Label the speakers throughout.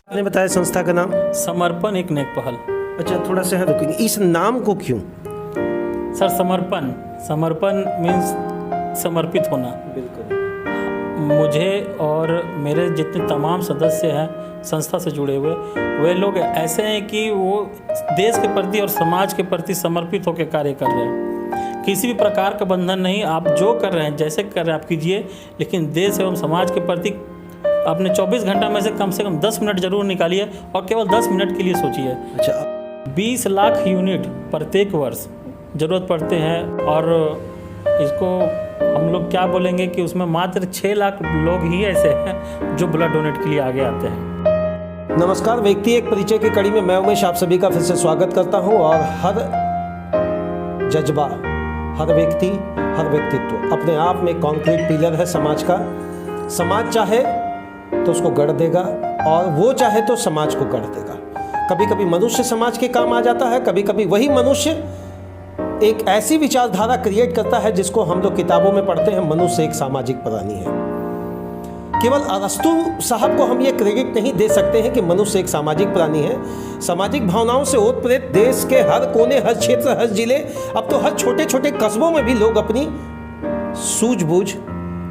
Speaker 1: आपने बताया संस्था का नाम?
Speaker 2: समर्पण एक नेक पहल।
Speaker 1: अच्छा, थोड़ा सा रुकेंगे, इस नाम को क्यों?
Speaker 2: सर समर्पण मीन्स समर्पित होना।
Speaker 1: बिल्कुल।
Speaker 2: मुझे और मेरे जितने तमाम सदस्य हैं संस्था से जुड़े हुए, वे लोग ऐसे हैं कि वो देश के प्रति और समाज के प्रति समर्पित होकर कार्य कर रहे हैं। किसी भी प्रकार का बंधन नहीं, आप जो कर रहे हैं जैसे कर रहे हैं आप कीजिए, लेकिन देश एवं समाज के प्रति आपने 24 घंटा में से कम 10 मिनट जरूर निकालिए और केवल 10 मिनट के लिए सोचिए।
Speaker 1: अच्छा,
Speaker 2: 20 लाख यूनिट प्रत्येक वर्ष ज़रूरत पड़ते हैं और इसको हम लोग क्या बोलेंगे कि उसमें मात्र 6 लाख लोग ही ऐसे हैं जो ब्लड डोनेट के लिए आगे आते हैं।
Speaker 1: नमस्कार, व्यक्ति एक परिचय की कड़ी में मैं उमेश आप सभी का फिर से स्वागत करता हूं। और हर जज्बा, हर व्यक्ति, हर व्यक्तित्व अपने आप में कॉन्क्रीट पिलर है समाज का। समाज चाहे तो उसको गढ़ देगा और वो चाहे तो समाज को गढ़ देगा। कभी कभी मनुष्य समाज के काम आ जाता है, कभी कभी वही मनुष्य एक ऐसी विचारधारा क्रिएट करता है जिसको हम लोग किताबों में पढ़ते हैं, मनुष्य एक सामाजिक प्राणी है। केवल अरस्तु साहब को हम ये क्रेडिट नहीं दे सकते हैं कि मनुष्य एक सामाजिक प्राणी है। सामाजिक भावनाओं से ओतप्रोत देश के हर कोने, हर क्षेत्र, हर जिले, अब तो हर छोटे छोटे कस्बों में भी लोग अपनी सूझबूझ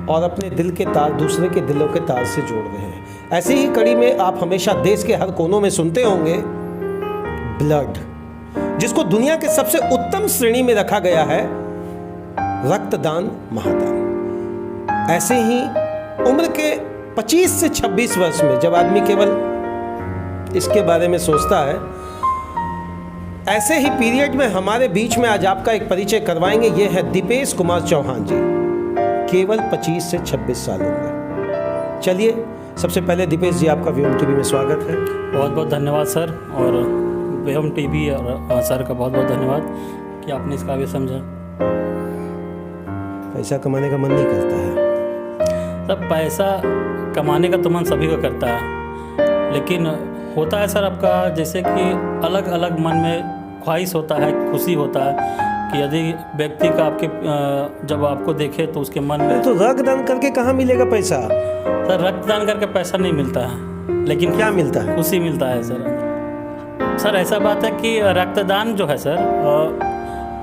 Speaker 1: और अपने दिल के तार दूसरे के दिलों के तार से जोड़ रहे हैं। ऐसी ही कड़ी में आप हमेशा देश के हर कोनों में सुनते होंगे ब्लड, जिसको दुनिया के सबसे उत्तम श्रेणी में रखा गया है रक्तदान, महादान। ऐसे ही उम्र के 25 से 26 वर्ष में जब आदमी केवल इसके बारे में सोचता है, ऐसे ही पीरियड में हमारे बीच में आज आपका एक परिचय करवाएंगे। ये है दीपेश कुमार चौहान जी, केवल 25 से 26 सालों में। चलिए, सबसे पहले दीपेश जी आपका व्योम टीवी में स्वागत है।
Speaker 2: बहुत बहुत धन्यवाद सर, और व्योम टीवी और सर का बहुत बहुत धन्यवाद कि आपने इस काबिल समझा।
Speaker 1: पैसा कमाने का मन नहीं करता है?
Speaker 2: सब पैसा कमाने का तो मन सभी को करता है, लेकिन होता है सर आपका जैसे कि अलग अलग मन में ख्वाहिश होता है, खुशी होता है कि यदि व्यक्ति का आपके जब आपको देखे तो उसके मन में
Speaker 1: तो रक्तदान करके कहाँ मिलेगा पैसा?
Speaker 2: सर रक्तदान करके पैसा नहीं मिलता है, लेकिन
Speaker 1: क्या मिलता है?
Speaker 2: खुशी मिलता है सर ऐसा बात है कि रक्तदान जो है सर,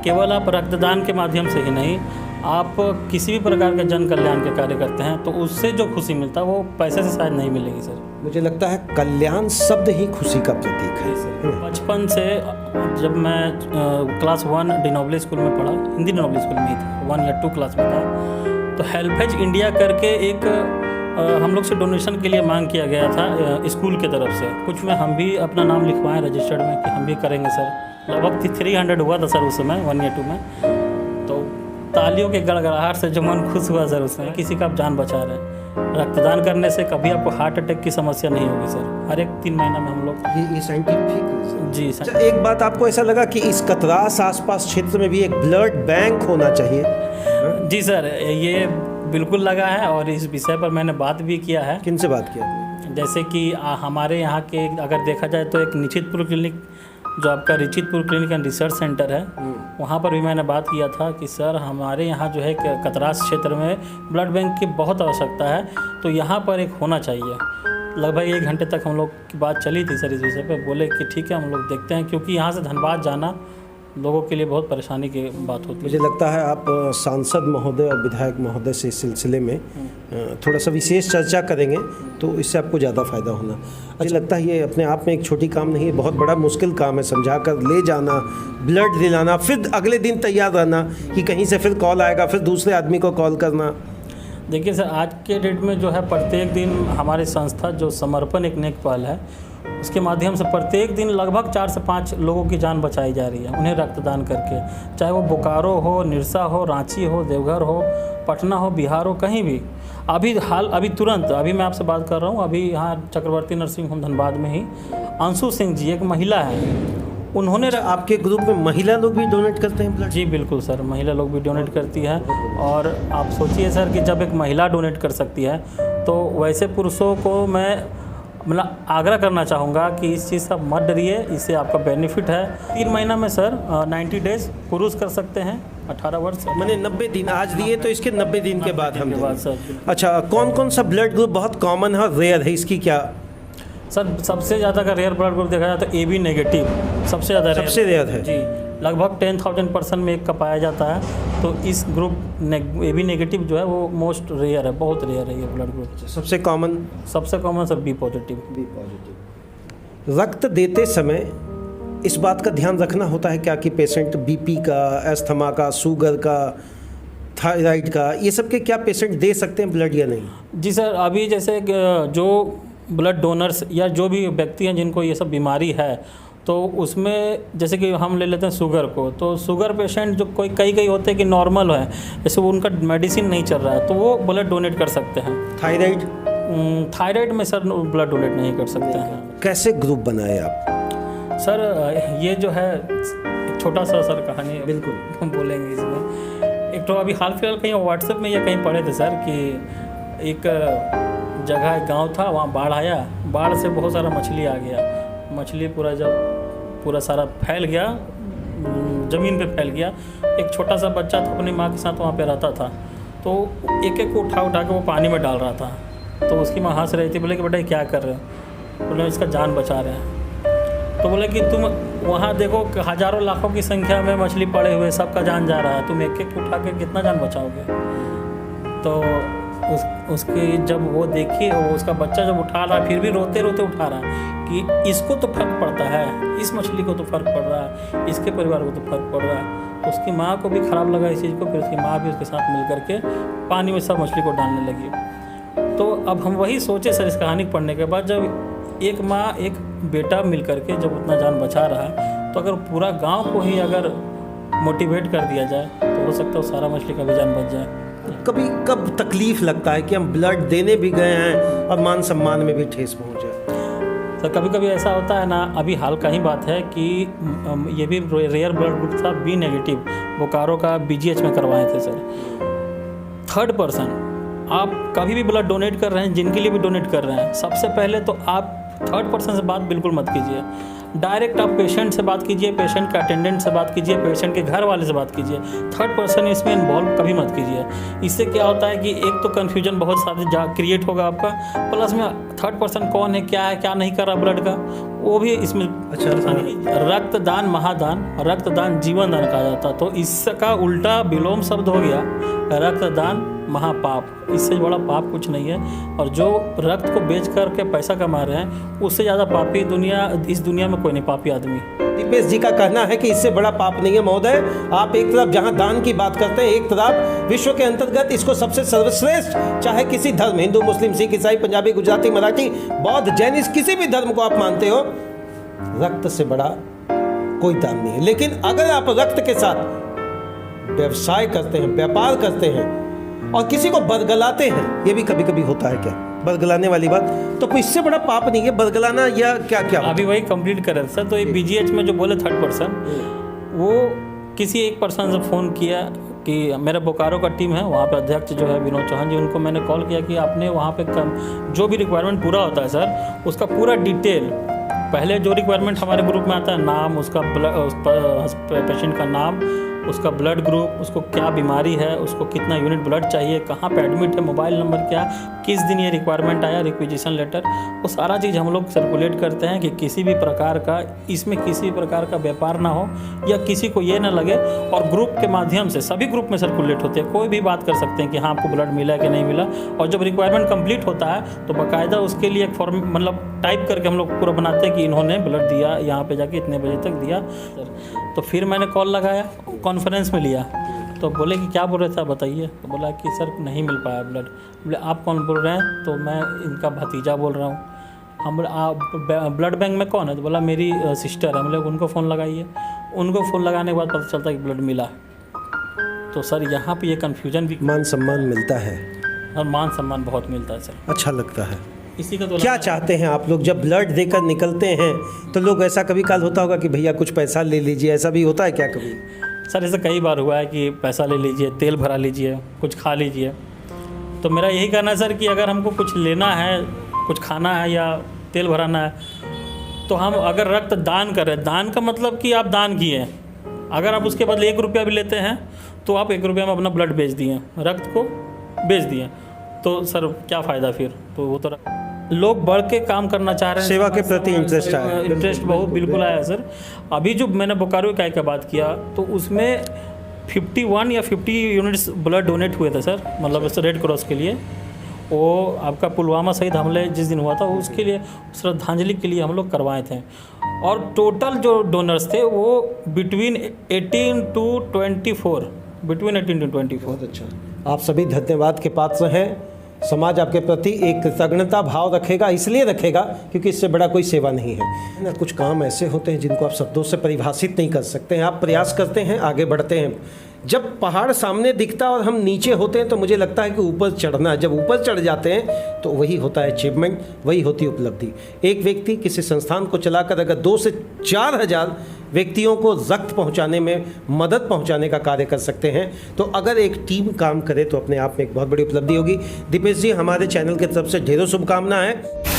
Speaker 2: केवल आप रक्तदान के माध्यम से ही नहीं, आप किसी भी प्रकार के जन कल्याण के कार्य करते हैं तो उससे जो खुशी मिलता है वो पैसे से शायद नहीं मिलेगी सर।
Speaker 1: मुझे लगता है कल्याण शब्द ही खुशी का प्रतीक है।
Speaker 2: बचपन से जब मैं क्लास 1 डिनोबले स्कूल में पढ़ा, हिंदी डिनोबले स्कूल में ही था, 1 या 2 क्लास में था, तो हेल्पेज इंडिया करके एक हम लोग से डोनेशन के लिए मांग किया गया था स्कूल की तरफ से। कुछ में हम भी अपना नाम लिखवाएं रजिस्टर्ड में कि हम भी करेंगे सर। लगभग 300 हुआ था सर उस समय 1 या 2 में। तो तालियों के गड़गड़ाहट से जो मन खुश हुआ सर उसमें, किसी का आप जान बचा रहे हैं। रक्तदान करने से कभी आपको हार्ट अटैक की समस्या नहीं होगी सर। हर एक 3 महीना में हम लोग
Speaker 1: ये साइंटिफिक
Speaker 2: जी सर।
Speaker 1: अच्छा, एक बात आपको ऐसा लगा कि इस कतरास आसपास क्षेत्र में भी एक ब्लड बैंक होना चाहिए?
Speaker 2: जी सर, ये बिल्कुल लगा है और इस विषय पर मैंने बात भी किया है।
Speaker 1: किन से बात किया?
Speaker 2: जैसे कि हमारे यहाँ के अगर देखा जाए तो एक निश्चितपुर क्लिनिक, जो आपका रिचितपुर क्लिनिक एंड रिसर्च सेंटर है, वहाँ पर भी मैंने बात किया था कि सर हमारे यहाँ जो है कतरास क्षेत्र में ब्लड बैंक की बहुत आवश्यकता है, तो यहाँ पर एक होना चाहिए। लगभग 1 घंटे तक हम लोग की बात चली थी सर इस विषय पे। बोले कि ठीक है हम लोग देखते हैं, क्योंकि यहाँ से धनबाद जाना लोगों के लिए बहुत परेशानी की बात होती है।
Speaker 1: मुझे लगता है आप सांसद महोदय और विधायक महोदय से इस सिलसिले में थोड़ा सा विशेष चर्चा करेंगे तो इससे आपको ज़्यादा फ़ायदा होना। मुझे लगता है ये अपने आप में एक छोटी काम नहीं है, बहुत बड़ा मुश्किल काम है। समझा कर ले जाना, ब्लड दिलाना, फिर अगले दिन तैयार रहना कि कहीं से फिर कॉल आएगा, फिर दूसरे आदमी को कॉल करना।
Speaker 2: देखिए सर, आज के डेट में जो है प्रत्येक दिन हमारी संस्था जो समर्पण एक नेक पहल है, उसके माध्यम से प्रत्येक दिन लगभग 4 से 5 लोगों की जान बचाई जा रही है उन्हें रक्तदान करके। चाहे वो बोकारो हो, निरसा हो, रांची हो, देवघर हो, पटना हो, बिहार हो, कहीं भी। अभी तुरंत अभी मैं आपसे बात कर रहा हूँ, अभी यहाँ चक्रवर्ती नर्सिंग होम धनबाद में ही अंशु सिंह जी एक महिला है, उन्होंने
Speaker 1: आपके ग्रुप में महिला लोग भी डोनेट करते हैं ब्लड?
Speaker 2: जी बिल्कुल सर, महिला लोग भी डोनेट करती है। और आप सोचिए सर कि जब एक महिला डोनेट कर सकती है तो वैसे पुरुषों को मैं मतलब आग्रह करना चाहूँगा कि इस चीज़ का मत डरिए, इससे आपका बेनिफिट है। 3 महीना में सर 90 डेज पुरुष कर सकते हैं, 18 वर्ष
Speaker 1: मैंने 90 दिन आज दिए तो इसके 90 दिन के बाद हम
Speaker 2: सर।
Speaker 1: अच्छा, कौन कौन सा ब्लड ग्रुप बहुत कॉमन है, रेयर है, इसकी क्या?
Speaker 2: सर सबसे ज़्यादा अगर रेयर ब्लड ग्रुप देखा जाए तो AB नेगेटिव सबसे ज़्यादा
Speaker 1: सबसे रेयर है
Speaker 2: जी, लगभग 10,000% में एक का पाया जाता है। तो इस ग्रुप AB नेगेटिव जो है वो मोस्ट रेयर है, बहुत रेयर है ये ब्लड ग्रुप।
Speaker 1: सबसे कॉमन
Speaker 2: सर B पॉजिटिव।
Speaker 1: रक्त देते समय इस बात का ध्यान रखना होता है क्या कि पेशेंट BP का, अस्थमा का, शुगर का, थायराइड का, ये सब के क्या पेशेंट दे सकते हैं ब्लड या नहीं?
Speaker 2: जी सर, अभी जैसे जो ब्लड डोनर्स या जो भी व्यक्ति हैं जिनको ये सब बीमारी है, तो उसमें जैसे कि हम ले लेते हैं शुगर को, तो शुगर पेशेंट जो कई होते हैं कि नॉर्मल है, जैसे उनका मेडिसिन नहीं चल रहा है, तो वो ब्लड डोनेट कर सकते हैं। थायराइड में सर ब्लड डोनेट नहीं कर सकते हैं।
Speaker 1: कैसे ग्रुप बनाए आप?
Speaker 2: सर ये जो है एक छोटा सा सर कहानी,
Speaker 1: बिल्कुल
Speaker 2: हम बोलेंगे इसमें। एक तो अभी हाल फिलहाल कहीं व्हाट्सएप में या कहीं पढ़े थे सर कि एक जगह, एक गांव था, वहाँ बाढ़ आया, बाढ़ से बहुत सारा मछली आ गया, मछली पूरा सारा फैल गया, ज़मीन पे फैल गया। एक छोटा सा बच्चा था, अपनी माँ के साथ वहाँ पे रहता था, तो एक को उठा के वो पानी में डाल रहा था। तो उसकी माँ हंस रही थी, बोले कि बेटा क्या कर रहे हो? बोले इसका जान बचा रहे हैं। तो बोले कि तुम वहाँ देखो हज़ारों लाखों की संख्या में मछली पड़े हुए, सबका जान जा रहा है, तुम एक उठा के कितना जान बचाओगे? तो उसकी जब वो देखी, उसका बच्चा जब उठा रहा है, फिर भी रोते रोते उठा रहा है कि इसको तो फर्क पड़ता है, इस मछली को तो फर्क पड़ रहा है, इसके परिवार को तो फर्क पड़ रहा है। तो उसकी माँ को भी ख़राब लगा इस चीज़ को, फिर उसकी माँ भी उसके साथ मिल करके पानी में सब मछली को डालने लगी। तो अब हम वही सोचे सर, इस कहानी को पढ़ने के बाद, जब एक माँ एक बेटा मिल करके जब उतना जान बचा रहा है, तो अगर पूरा गाँव को ही अगर मोटिवेट कर दिया जाए तो हो सकता है सारा मछली का भी जान बच जाए।
Speaker 1: कब तकलीफ लगता है कि हम ब्लड देने भी गए हैं और मान सम्मान में भी ठेस पहुंचे?
Speaker 2: सर कभी ऐसा होता है ना, अभी हाल का ही बात है कि ये भी रेयर ब्लड ग्रुप था B नेगेटिव, बोकारो का BGH में करवाए थे सर। थर्ड पर्सन आप कभी भी ब्लड डोनेट कर रहे हैं, जिनके लिए भी डोनेट कर रहे हैं, सबसे पहले तो आप थर्ड पर्सन से बात बिल्कुल मत कीजिए। डायरेक्ट आप पेशेंट से बात कीजिए, पेशेंट के अटेंडेंट से बात कीजिए, पेशेंट के घर वाले से बात कीजिए। थर्ड पर्सन इसमें इन्वॉल्व कभी मत कीजिए। इससे क्या होता है कि एक तो कन्फ्यूजन बहुत सारे क्रिएट होगा आपका, प्लस में थर्ड पर्सन कौन है, क्या नहीं कर रहा ब्लड का, वो भी इसमें रक्तदान महादान, रक्तदान जीवन दान कहा जाता। तो इसका उल्टा विलोम शब्द हो गया रक्तदान महापाप। इससे बड़ा पाप कुछ नहीं है, और जो रक्त को बेच करके पैसा कमा रहे हैं, उससे ज़्यादा पापी इस दुनिया में कोई नहीं, पापी आदमी।
Speaker 1: दीपेश जी का कहना है कि इससे बड़ा पाप नहीं है महोदय। आप एक तरफ जहां दान की बात करते हैं, एक तरफ विश्व के अंतर्गत इसको सबसे सर्वश्रेष्ठ, चाहे किसी धर्म, हिंदू, मुस्लिम, सिख, ईसाई, पंजाबी, गुजराती, मराठी, बौद्ध, जैन, किसी भी धर्म को आप मानते हो, रक्त से बड़ा कोई दान नहीं है। लेकिन अगर आप रक्त के साथ व्यवसाय करते हैं, व्यापार करते हैं और किसी को बरगलाते हैं, ये भी कभी कभी होता है क्या, बरगलाने वाली बात, तो कोई इससे बड़ा पाप नहीं है बरगलाना, या क्या
Speaker 2: अभी वही कंप्लीट कर रहे सर। तो ये BGH में जो बोले थर्ड पर्सन, वो किसी एक पर्सन से फ़ोन किया कि मेरा बोकारो का टीम है, वहाँ पे अध्यक्ष जो है विनोद चौहान जी, उनको मैंने कॉल किया कि आपने वहाँ पे जो भी रिक्वायरमेंट पूरा होता है सर, उसका पूरा डिटेल, पहले जो रिक्वायरमेंट हमारे ग्रुप में आता है, नाम, उसका पेशेंट का नाम, उसका ब्लड ग्रुप, उसको क्या बीमारी है, उसको कितना यूनिट ब्लड चाहिए, कहाँ पे एडमिट है, मोबाइल नंबर क्या, किस दिन ये रिक्वायरमेंट आया, रिक्विजिशन लेटर, वो सारा चीज़ हम लोग सर्कुलेट करते हैं कि किसी भी प्रकार का इसमें किसी भी प्रकार का व्यापार ना हो, या किसी को ये ना लगे। और ग्रुप के माध्यम से सभी ग्रुप में सर्कुलेट होते हैं, कोई भी बात कर सकते हैं कि हाँ आपको ब्लड मिला कि नहीं मिला। और जब रिक्वायरमेंट कंप्लीट होता है तो बाकायदा उसके लिए एक फॉर्म मतलब टाइप करके हम लोग पूरा बनाते हैं कि इन्होंने ब्लड दिया, यहाँ पर जाके इतने बजे तक दिया। तो फिर मैंने कॉल लगाया, कॉन्फ्रेंस में लिया, तो बोले कि क्या बोल रहे थे आप बताइए। तो बोला कि सर नहीं मिल पाया ब्लड। बोले आप कौन बोल रहे हैं? तो मैं इनका भतीजा बोल रहा हूँ। हम बोले आप ब्लड बैंक में कौन है? तो बोला मेरी सिस्टर है। हम लोग उनको फ़ोन लगाइए। उनको फ़ोन लगाने के बाद पता चलता है कि ब्लड मिला। तो सर यहाँ पे ये कन्फ्यूजन भी,
Speaker 1: मान सम्मान मिलता है
Speaker 2: और मान सम्मान बहुत मिलता है सर,
Speaker 1: अच्छा लगता है।
Speaker 2: इसी का तो
Speaker 1: क्या चाहते हैं आप लोग जब ब्लड देकर निकलते हैं? तो लोग ऐसा कभी काल होता होगा कि भैया कुछ पैसा ले लीजिए, ऐसा भी होता है क्या कभी?
Speaker 2: सर ऐसा कई बार हुआ है कि पैसा ले लीजिए, तेल भरा लीजिए, कुछ खा लीजिए। तो मेरा यही कहना है सर कि अगर हमको कुछ लेना है, कुछ खाना है या तेल भराना है, तो हम अगर रक्त दान करें, दान का मतलब कि आप दान किए, अगर आप उसके बदले 1 रुपया भी लेते हैं तो आप 1 रुपया में अपना ब्लड बेच दिए, रक्त को बेच दिए, तो सर क्या फ़ायदा फिर? तो वो तो लोग बढ़ के काम करना चाह रहे हैं,
Speaker 1: सेवा के प्रति इंटरेस्ट आया।
Speaker 2: इंटरेस्ट बहुत बिल्कुल आया सर। अभी जो मैंने बोकारो इकाई का बात किया तो उसमें 51 या 50 यूनिट्स ब्लड डोनेट हुए थे सर, मतलब रेड क्रॉस के लिए। वो आपका पुलवामा शहीद हमले जिस दिन हुआ था उसके लिए श्रद्धांजलि के लिए हम लोग करवाए थे। और टोटल जो डोनर्स थे वो बिटवीन 18 to 24, बिटवीन 18 to 24।
Speaker 1: बहुत अच्छा, आप सभी धन्यवाद के पात्र हैं। समाज आपके प्रति एक कृतज्ञता भाव रखेगा, इसलिए रखेगा क्योंकि इससे बड़ा कोई सेवा नहीं है ना। कुछ काम ऐसे होते हैं जिनको आप शब्दों से परिभाषित नहीं कर सकते हैं। आप प्रयास करते हैं, आगे बढ़ते हैं। जब पहाड़ सामने दिखता और हम नीचे होते हैं तो मुझे लगता है कि ऊपर चढ़ना, जब ऊपर चढ़ जाते हैं तो वही होता है अचीवमेंट, वही होती है उपलब्धि। एक व्यक्ति किसी संस्थान को चलाकर अगर 2 से 4 हज़ार व्यक्तियों को रक्त पहुंचाने में मदद पहुंचाने का कार्य कर सकते हैं, तो अगर एक टीम काम करे तो अपने आप में एक बहुत बड़ी उपलब्धि होगी। दीपेश जी, हमारे चैनल की तरफ से ढेरों शुभकामनाएं हैं।